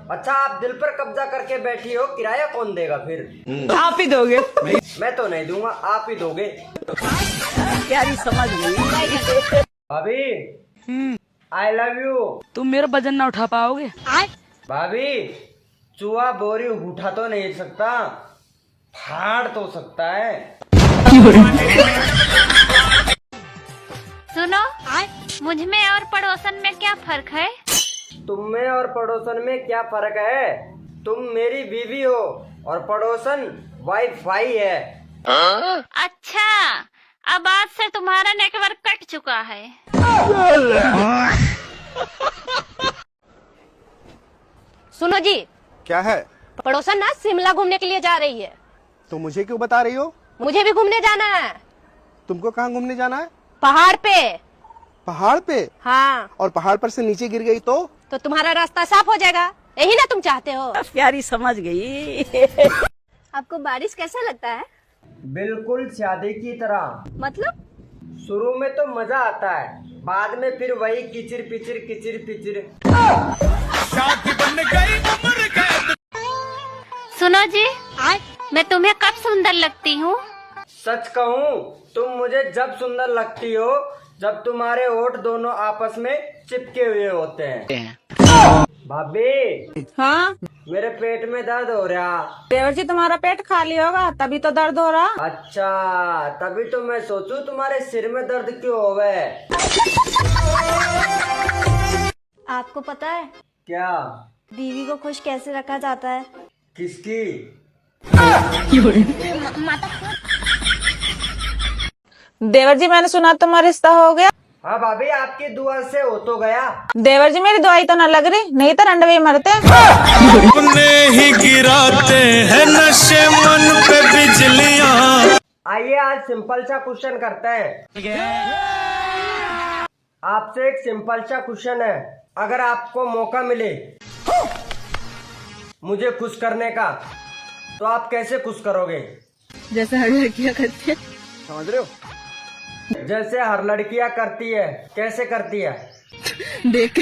अच्छा, आप दिल पर कब्जा करके बैठी हो, किराया कौन देगा फिर? आप ही दोगे। मैं तो नहीं दूंगा, आप ही दोगे। प्यारी समझ गई। भाभी, आई लव यू। तुम मेरा वजन ना उठा पाओगे। भाभी, चूहा बोरी उठा तो नहीं सकता, फाड़ तो सकता है। सुनो, मुझ में और पड़ोसन में क्या फर्क है? तुम में और पड़ोसन में क्या फर्क है? तुम मेरी बीवी हो और पड़ोसन वाईफाई है। अच्छा, अब आज से तुम्हारा नेटवर्क कट चुका है। सुनो जी। क्या है? पड़ोसन ना शिमला घूमने के लिए जा रही है। तो मुझे क्यों बता रही हो? मुझे भी घूमने जाना है। तुमको कहाँ घूमने जाना है? पहाड़ पे। पहाड़ पे? हाँ। और पहाड़ पर से नीचे गिर गई तो तुम्हारा रास्ता साफ हो जाएगा, यही ना तुम चाहते हो? प्यारी समझ गई। आपको बारिश कैसा लगता है? बिल्कुल शादी की तरह। मतलब? शुरू में तो मजा आता है, बाद में फिर वही किचिर पिचिर किचिर पिचिर। सुनो जी, मैं तुम्हें कब सुंदर लगती हूँ? सच कहूँ, तुम मुझे जब सुंदर लगती हो जब तुम्हारे होठ दोनों आपस में चिपके हुए होते हैं। भाभी, हाँ मेरे पेट में दर्द हो रहा। देवर जी, तुम्हारा पेट खाली होगा तभी तो दर्द हो रहा। अच्छा, तभी तो मैं सोचूं तुम्हारे सिर में दर्द क्यों होवे। आपको पता है क्या? बीवी को खुश कैसे रखा जाता है? किसकी? देवर जी, मैंने सुना तुम्हारा रिश्ता हो गया। हाँ भाभी, आपकी दुआ से हो तो गया। देवर जी, मेरी दवाई तो न लग रही, नहीं तो रंडवे मरते। ही गिराते हैं नशे मन पे बिजलियां। आइए आज सिंपल सा क्वेश्चन करते हैं। आपसे एक सिंपल सा क्वेश्चन है, अगर आपको मौका मिले मुझे खुश करने का, तो आप कैसे खुश करोगे? जैसे हर लड़कियां करती है। समझ रहे हो? जैसे हर लड़कियां करती है। कैसे करती है? देख।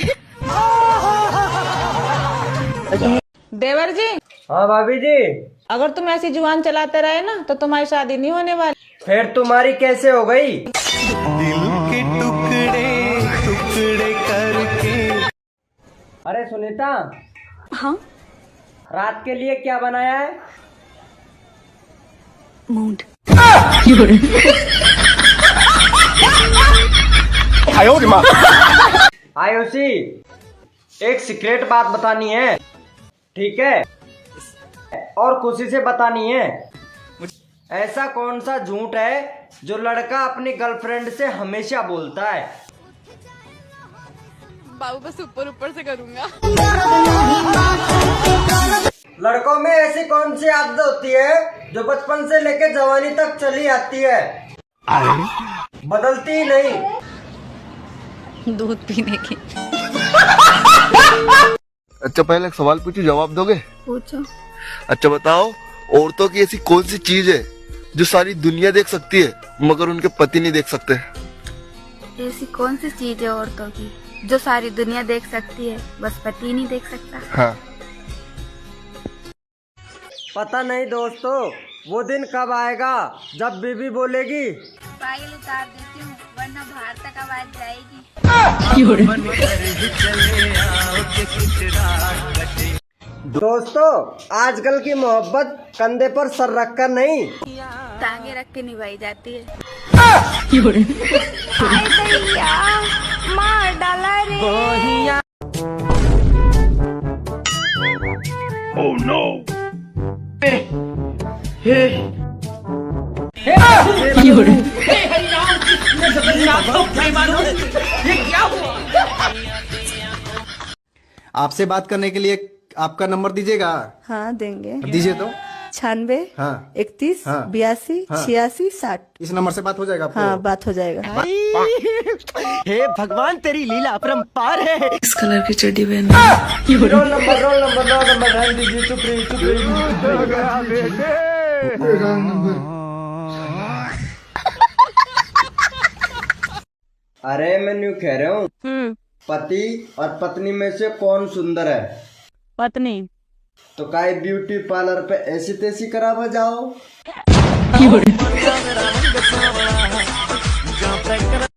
देवर जी। हाँ भाभी जी। अगर तुम ऐसी जुबान चलाते रहे ना तो तुम्हारी शादी नहीं होने वाली। फिर तुम्हारी कैसे हो गई? दिल के टुकड़े टुकड़े करके। अरे सुनीता। हाँ। रात के लिए क्या बनाया है? मूड। आयुषी, एक सीक्रेट बात बतानी है, ठीक है? और खुशी से बतानी है। ऐसा कौन सा झूठ है जो लड़का अपनी गर्लफ्रेंड से हमेशा बोलता है? बाबू बस ऊपर ऊपर से करूंगा। लड़कों में ऐसी कौन सी आदत होती है जो बचपन से लेकर जवानी तक चली आती है, बदलती ही नहीं? दूध पीने की। अच्छा, पहले एक सवाल पूछूं, जवाब दोगे? पूछो। अच्छा बताओ, औरतों की ऐसी कौन सी चीज है जो सारी दुनिया देख सकती है मगर उनके पति नहीं देख सकते? ऐसी कौन सी चीज है औरतों की जो सारी दुनिया देख सकती है, बस पति नहीं देख सकता? हाँ। पता नहीं दोस्तों, वो दिन कब आएगा जब बीबी बोलेगी फाइल उतार देती हूँ वरना बाहर तक आवाज जाएगी। दोस्तों, आजकल की मोहब्बत कंधे पर सर रखकर नहीं, टांगे रख के निभाई जाती है। मार डाला रे। Oh no! आपसे बात करने के लिए आपका नंबर दीजिएगा? हाँ देंगे। दीजिए तो। 96 हाँ 31 हाँ 82 हाँ 86 60। इस नंबर से बात हो जाएगा आपको? हाँ बात हो जाएगा। हे भगवान, तेरी लीला अपरंपार है। इस कलर की चड्डी पहन। रोल नंबर ध्यान दीजिए। चुप रहिए, चुप रहिए। अरे मैं न्यू कह रहा हूँ, पति और पत्नी में से कौन सुंदर है? पत्नी। तो काय ब्यूटी पार्लर पे ऐसी तैसी करा जाओ।